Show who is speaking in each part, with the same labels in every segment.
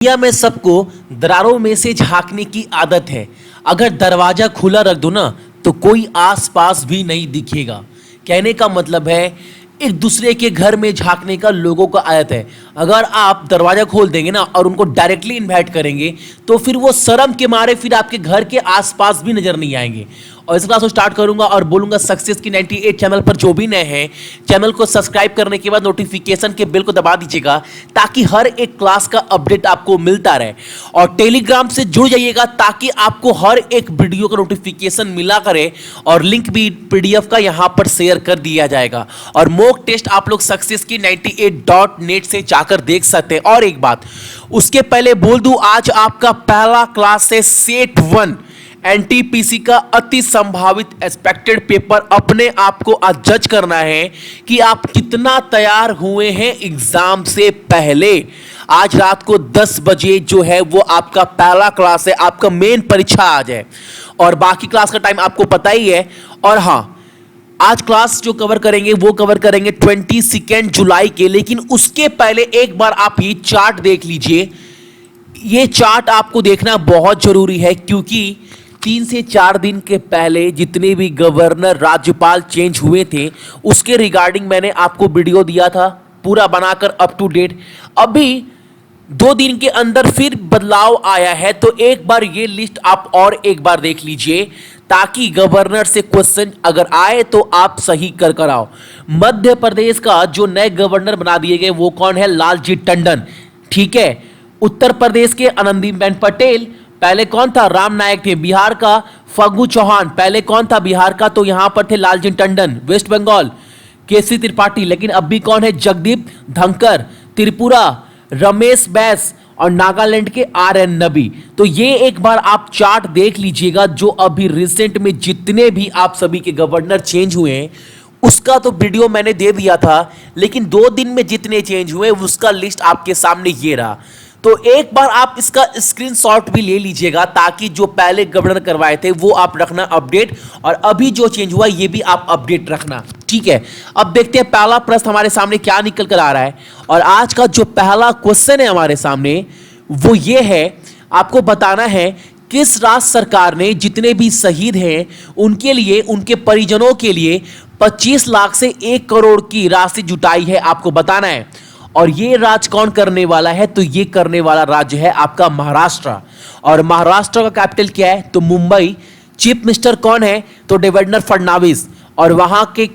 Speaker 1: दुनिया में सबको दरारों में से झांकने की आदत है। अगर दरवाजा खुला रख दो ना तो कोई आसपास भी नहीं दिखेगा। कहने का मतलब है एक दूसरे के घर में झांकने का लोगों का आदत है। अगर आप दरवाजा खोल देंगे ना और उनको डायरेक्टली इनवाइट करेंगे तो फिर वो शर्म के मारे फिर आपके घर के आसपास भी नजर नहीं आएंगे। और इस क्लास को स्टार्ट करूंगा और बोलूंगा सक्सेस की 98 चैनल पर जो भी नए हैं चैनल को सब्सक्राइब करने के बाद नोटिफिकेशन के बेल को दबा दीजिएगा ताकि हर एक क्लास का अपडेट आपको मिलता रहे। और टेलीग्राम से जुड़ जाइएगा ताकि आपको हर एक वीडियो का नोटिफिकेशन मिला करे और लिंक भी पीडीएफ का यहां पर शेयर कर दिया जाएगा। और मॉक टेस्ट आप लोग सक्सेस की 98.net से जाकर देख सकते हैं। और एक बात उसके पहले बोल दूं, आज आपका पहला क्लास है सेट 1 एनटीपीसी का अति संभावित एक्सपेक्टेड पेपर। अपने आप को आज जज करना है कि आप कितना तैयार हुए हैं एग्जाम से पहले। आज रात को 10 बजे जो है वो आपका पहला क्लास है, आपका मेन परीक्षा आज है और बाकी क्लास का टाइम आपको पता ही है। और हाँ, आज क्लास जो कवर करेंगे वो कवर करेंगे 22 जुलाई के, लेकिन उसके पहले एक बार आप ये चार्ट देख लीजिए। ये चार्ट आपको देखना बहुत जरूरी है क्योंकि 3 से 4 दिन के पहले जितने भी गवर्नर राज्यपाल चेंज हुए थे उसके रिगार्डिंग मैंने आपको वीडियो दिया था पूरा बनाकर अप टू डेट। अभी 2 दिन के अंदर फिर बदलाव आया है, तो एक बार ये लिस्ट आप और एक बार देख लीजिए ताकि गवर्नर से क्वेश्चन अगर आए तो आप सही कर कर आओ। मध्य प्रदेश का जो नए गवर्नर बना दिए गए वो कौन है? लालजी टंडन, ठीक है। उत्तर प्रदेश के आनंदीबेन पटेल, पहले कौन था? राम नायक थे। बिहार का फग्गू चौहान, पहले कौन था बिहार का? तो यहां पर थे लालजी टंडन। वेस्ट बंगाल केसी त्रिपाठी, लेकिन अभी कौन है? जगदीप धनखड़। त्रिपुरा रमेश बैस और नागालैंड के RN नबी। तो ये एक बार आप चार्ट देख लीजिएगा जो अभी रिसेंट में जितने भी आप सभी के गवर्नर चेंज हुए हैं उसका तो वीडियो मैंने दे दिया था, लेकिन 2 दिन में जितने चेंज हुए उसका लिस्ट आपके सामने ये रहा। तो एक बार आप इसका स्क्रीनशॉट भी ले लीजिएगा ताकि जो पहले गवर्नर करवाए थे वो आप रखना अपडेट और अभी जो चेंज हुआ ये भी आप अपडेट रखना, ठीक है। अब देखते हैं पहला प्रश्न हमारे सामने क्या निकल कर आ रहा है। और आज का जो पहला क्वेश्चन है हमारे सामने वो ये है, आपको बताना है किस राज्य सरकार ने जितने भी शहीद हैं उनके लिए, उनके परिजनों के लिए 25 लाख से 1 करोड़ की राशि जुटाई है, आपको बताना है। और ये राज्य कौन करने वाला है? तो ये करने वाला राज्य है आपका महाराष्ट्र। और महाराष्ट्र का कैपिटल क्या है? तो मुंबई। चीफ मिनिस्टर कौन है? तो देवेंद्र फडणवीस। और वहां के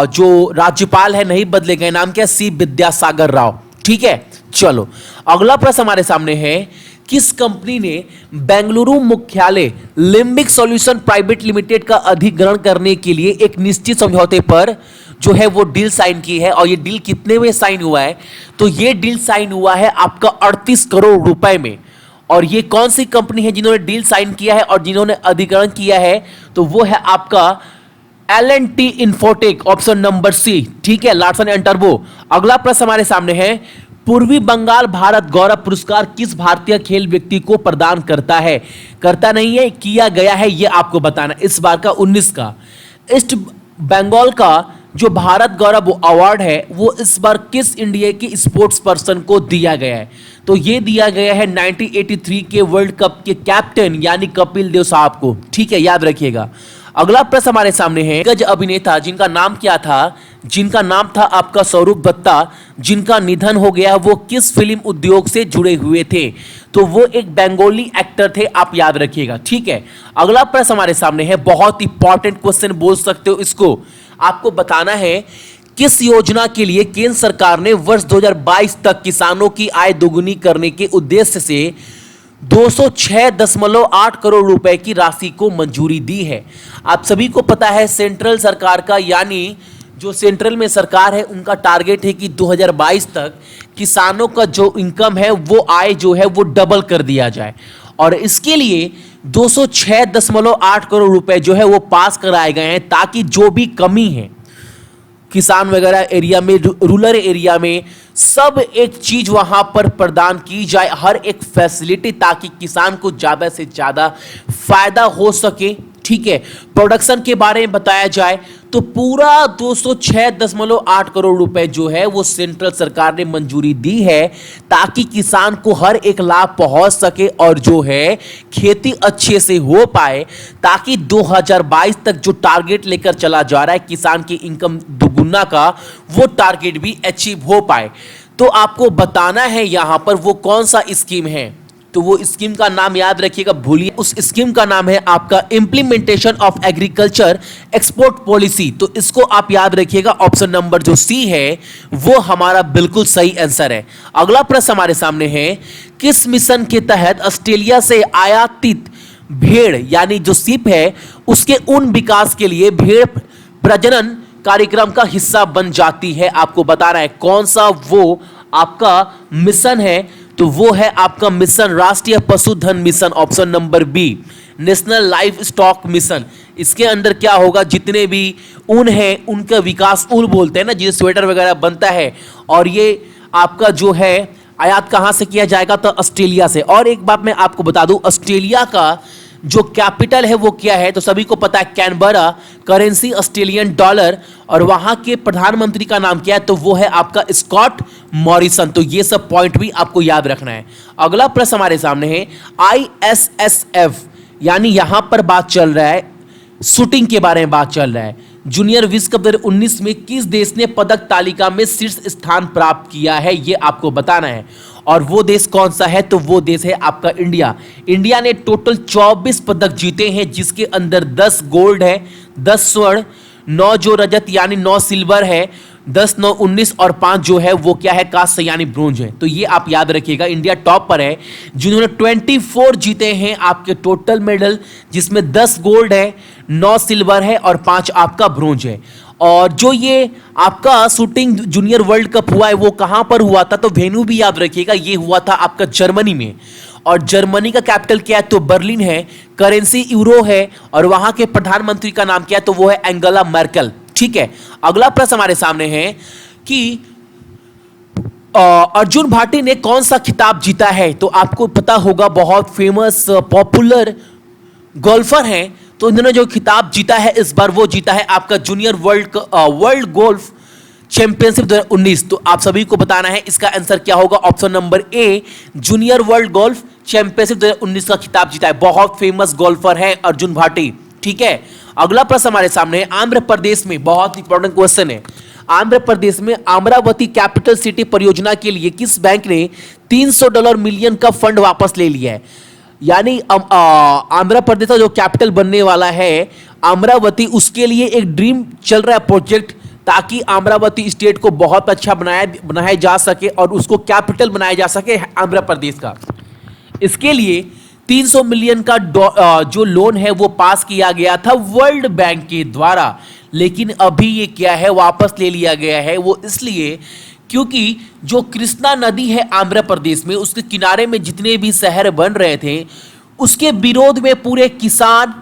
Speaker 1: जो राज्यपाल है नहीं बदले गए, नाम क्या? सी विद्यासागर राव, ठीक है। चलो अगला प्रश्न हमारे सामने है, किस कंपनी ने बेंगलुरु मुख्यालय लिम्बिक सॉल्यूशन प्राइवेट लिमिटेड का अधिग्रहण करने के लिए एक निश्चित समझौते पर जो है वो डील साइन की है? और ये डील कितने में साइन हुआ है? तो ये डील साइन हुआ है आपका 38 करोड़ रुपए में। और ये कौन सी कंपनी है जिन्होंने डील साइन किया है और जिन्होंने अधिग्रहण किया है? तो वो है आपका L&T infotech, option number C, ठीक है, लार्सन एंड टर्बो। अगला प्रश्न हमारे सामने है, पूर्वी बंगाल भारत गौरव पुरस्कार किस भारतीय खेल व्यक्ति को प्रदान करता है? करता नहीं है, किया गया है, यह आपको बताना। इस बार का 19 का ईस्ट बंगाल का जो भारत गौरव अवार्ड है वो इस बार किस इंडिया के स्पोर्ट्स पर्सन को दिया गया है? तो ये दिया गया है 1983 के वर्ल्ड कप के कैप्टन यानी कपिल देव साहब को, ठीक है, याद रखिएगा। अगला प्रश्न हमारे सामने है, दिग्गज अभिनेता जिनका नाम क्या था? जिनका नाम था आपका स्वरूप दत्ता, जिनका निधन हो गया, वो किस फिल्म उद्योग से जुड़े हुए थे? तो वो एक बंगाली एक्टर थे, आप याद रखिएगा, ठीक है। अगला प्रश्न हमारे सामने है, बहुत इंपॉर्टेंट क्वेश्चन बोल सकते हो इसको, आपको बताना है किस योजना के लिए केंद्र सरकार ने वर्ष 2022 तक किसानों की आय दोगुनी करने के उद्देश्य से 206.8 करोड़ रुपए की राशि को मंजूरी दी है? आप सभी को पता है सेंट्रल सरकार का, यानी जो सेंट्रल में सरकार है उनका टारगेट है कि 2022 तक किसानों का जो इनकम है वो आय जो है वो डबल कर दिया जाए। और इसके लिए 206.8 करोड़ रुपए जो है वो पास कराए गए हैं ताकि जो भी कमी है किसान वगैरह एरिया में, रूरल एरिया में, सब एक चीज वहां पर प्रदान की जाए, हर एक फैसिलिटी, ताकि किसान को ज्यादा से ज्यादा फायदा हो सके, ठीक है। प्रोडक्शन के बारे में बताया जाए तो पूरा 206.8 करोड़ रुपए जो है वो सेंट्रल सरकार ने मंजूरी दी है, ताकि किसान को हर एक लाभ पहुंच सके और जो है खेती अच्छे से हो पाए, ताकि 2022 तक जो टारगेट लेकर चला जा रहा है किसान की इनकम दुगुना का, वो टारगेट भी अचीव हो पाए। तो आपको बताना है यहां पर वो कौन सा स्कीम है। तो वो स्कीम का नाम याद रखिएगा, भूलिए, उस स्कीम का नाम है आपका implementation of agriculture export policy. तो इसको आप याद रखिएगा, ऑप्शन नंबर जो सी है वो हमारा बिल्कुल सही आंसर है। अगला प्रश्न हमारे सामने है, किस मिशन के तहत ऑस्ट्रेलिया से आयातित भेड़ यानी जो सीप है उसके ऊन विकास के लिए भेड़ प्रजनन कार्यक्रम का हिस्सा बन जाती है। आपको बताना है कौन सा वो आपका मिशन है। तो वो है आपका मिशन राष्ट्रीय पशुधन mission, option number B, national livestock mission. इसके अंदर क्या होगा, जितने भी ऊन है उनका विकास, ऊन बोलते हैं ना जिसे स्वेटर वगैरह बनता है, और ये आपका जो है आयात कहां से किया जाएगा, तो ऑस्ट्रेलिया से। और एक बात मैं आपको बता दूं, ऑस्ट्रेलिया का जो कैपिटल है वो क्या है, तो सभी को पता है कैनबरा, करेंसी ऑस्ट्रेलियन डॉलर, और वहां के प्रधानमंत्री का नाम क्या है, तो वो है आपका स्कॉट मॉरिसन। तो ये सब पॉइंट भी आपको याद रखना है। अगला प्रश्न हमारे सामने है, ISSF यानी यहां पर बात चल रहा है शूटिंग के बारे में बात चल रहा है। जूनियर विश्व कप 2019 में किस देश ने पदक तालिका में शीर्ष स्थान प्राप्त किया है, ये आपको बताना है। और वो देश कौन सा है, तो वो देश है आपका इंडिया। इंडिया ने टोटल 24 पदक जीते हैं, जिसके अंदर 10 गोल्ड है, 10 स्वर्ण, 9 जो रजत यानी 9 सिल्वर है, 10, 9, 19 और 5 जो है वो क्या है, कांस्य यानी ब्रोंज है। तो ये आप याद रखिएगा, इंडिया टॉप पर है, जिन्होंने 24 जीते हैं आपके टोटल मेडल, जिसमें 10 गोल्ड है, 9 सिल्वर है और 5 आपका ब्रोंज है। और जो ये आपका शूटिंग जूनियर वर्ल्ड कप हुआ है वो कहां पर हुआ था, तो वेन्यू भी याद रखिएगा, ये हुआ था आपका जर्मनी में। और जर्मनी का कैपिटल क्या है, तो बर्लिन है, करेंसी यूरो है, और वहां के प्रधानमंत्री का नाम क्या है, तो वो है एंगेला मर्केल। ठीक है। अगला प्रश्न हमारे सामने है कि अर्जुन भाटी ने कौन सा खिताब जीता है, तो आपको पता होगा बहुत फेमस पॉपुलर गोल्फर हैं, तो इन्होंने जो खिताब जीता है इस बार वो जीता है आपका जूनियर वर्ल्ड गोल्फ चैंपियनशिप 2019। तो आप सभी को बताना है इसका आंसर क्या होगा, option number A, junior world golf championship 2019 का खिताब जीता है। बहुत फेमस गोल्फर है अर्जुन भाटी। ठीक है। अगला प्रश्न हमारे सामने है, आंध्र प्रदेश में, बहुत इंपॉर्टेंट क्वेश्चन है, आंध्र प्रदेश में अमरावती कैपिटल सिटी परियोजना के लिए किस बैंक ने $300 मिलियन का फंड वापस ले लिया है। यानी आंध्र प्रदेश का जो कैपिटल बनने वाला है अमरावती, उसके लिए एक ड्रीम चल रहा है प्रोजेक्ट, ताकि अमरावती स्टेट को बहुत अच्छा बनाया जा सके और उसको कैपिटल बनाया जा सके आंध्र प्रदेश का। इसके लिए 300 मिलियन का जो लोन है वो पास किया गया था वर्ल्ड बैंक के द्वारा, लेकिन अभी ये क्या है, वापस ले लिया गया है। वो इसलिए क्योंकि जो कृष्णा नदी है आंध्र प्रदेश में, उसके किनारे में जितने भी शहर बन रहे थे उसके विरोध में पूरे किसान,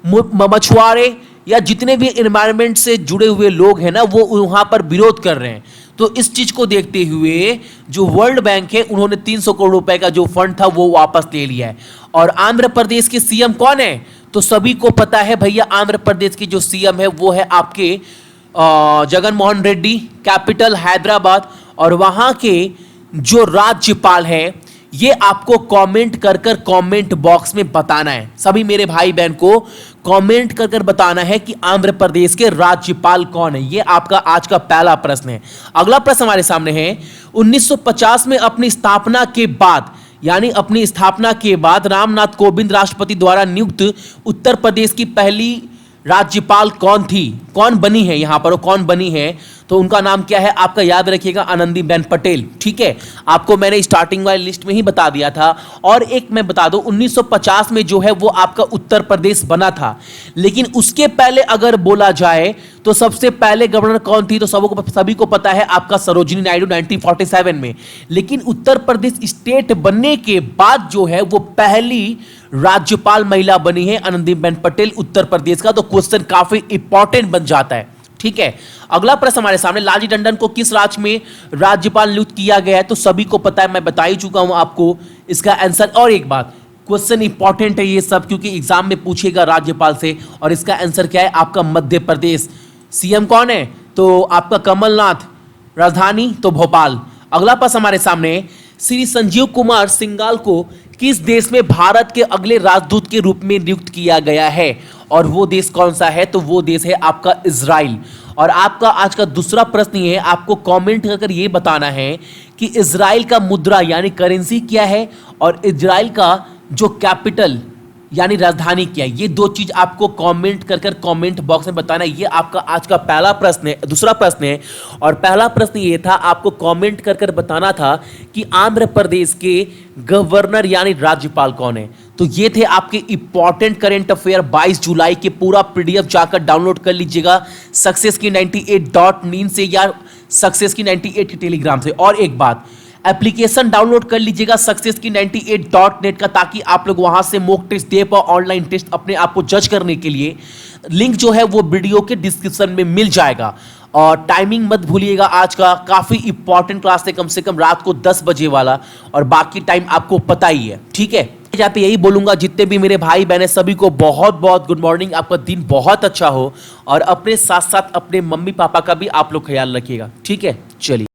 Speaker 1: मछुआरे या जितने भी एनवायरनमेंट से जुड़े हुए लोग हैं ना, वो वहां पर विरोध कर रहे हैं। तो इस चीज को देखते हुए जो वर्ल्ड बैंक है उन्होंने 300 करोड़ रुपए का जो फंड था वो वापस ले लिया है। और आंध्र प्रदेश के सीएम कौन है, तो सभी को पता है भैया, आंध्र प्रदेश के जो सीएम है वो है आपके जगन मोहन रेड्डी, कैपिटल हैदराबाद। और वहां के जो राज्यपाल है, ये आपको कमेंट कर कमेंट बॉक्स में बताना है। सभी मेरे भाई बहन को कमेंट कर बताना है कि आंध्र प्रदेश के राज्यपाल कौन है। ये आपका आज का पहला प्रश्न है। अगला प्रश्न हमारे सामने है, 1950 में अपनी स्थापना के बाद, यानी अपनी स्थापना के बाद रामनाथ कोविंद राष्ट्रपति द्वारा नियुक्त उत्तर प्रदेश की पहली राज्यपाल कौन थी, कौन बनी है, यहां पर वो कौन बनी है, तो उनका नाम क्या है, आपका याद रखिएगा, आनंदीबेन पटेल। ठीक है। आपको मैंने स्टार्टिंग वाली लिस्ट में ही बता दिया था। और एक मैं बता दूं, 1950 में जो है वो आपका उत्तर प्रदेश बना था, लेकिन उसके पहले अगर बोला जाए तो सबसे पहले गवर्नर कौन थी, तो सभी को पता है आपका सरोजिनी नायडू 1947 में। लेकिन उत्तर प्रदेश स्टेट बनने के बाद जो है वो पहली राज्यपाल महिला बनी है आनंदीबेन पटेल उत्तर प्रदेश का। तो क्वेश्चन काफी इंपॉर्टेंट बन जाता है। ठीक है। अगला प्रश्न हमारे सामने, लालजी टंडन को किस राज्य में राज्यपाल नियुक्त किया गया है, तो सभी को पता है, मैं बता ही चुका हूं आपको इसका आंसर। और एक बात, क्वेश्चन इंपॉर्टेंट है ये सब, क्योंकि एग्जाम में पूछेगा राज्यपाल से। और इसका आंसर क्या है आपका? मध्य प्रदेश। सीएम कौन है? तो आपका कमलनाथ। राजधानी तो भोपाल। अगला प्रश्न हमारे सामने है, श्री संजीव कुमार सिंघाल को किस देश में भारत के अगले राजदूत के रूप में नियुक्त किया गया है? और वो देश कौन सा है? तो वो देश है आपका इजराइल। और आपका आज का दूसरा प्रश्न ये है, आपको कमेंट करके ये बताना है कि इजराइल का मुद्रा यानी करेंसी क्या है और इजराइल का जो कैपिटल यानी राजधानी क्या है। ये दो चीज आपको कमेंट कर कमेंट बॉक्स में बताना है। ये आपका आज का पहला प्रश्न है, दूसरा प्रश्न है। और पहला प्रश्न ये था, आपको कमेंट कर बताना था कि आंध्र प्रदेश के गवर्नर यानी राज्यपाल कौन है। तो ये थे आपके इंपॉर्टेंट करंट अफेयर 22 जुलाई के। पूरा पीडीएफ जाकर डाउनलोड कर लीजिएगा सक्सेस की 98.nin से या सक्सेस की 98 के टेलीग्राम से। और एक बात, एप्लीकेशन डाउनलोड कर लीजिएगा सक्सेस की 98.net का, ताकि आप लोग वहां से मॉक टेस्ट दे पाओ, ऑनलाइन टेस्ट अपने आप को जज करने के लिए। लिंक जो है वो वीडियो के डिस्क्रिप्शन में मिल जाएगा। और टाइमिंग मत भूलिएगा, आज का काफी इंपॉर्टेंट क्लास है, कम से कम रात को 10 बजे वाला। और बाकी टाइम आपको पता ही है, ठीक है। यहाँ पे यही बोलूंगा, जितने भी मेरे भाई बहन सभी को बहुत बहुत गुड मॉर्निंग। आपका दिन बहुत अच्छा हो और अपने साथ साथ अपने मम्मी पापा का भी आप लोग ख्याल रखिएगा, ठीक है। चलिए।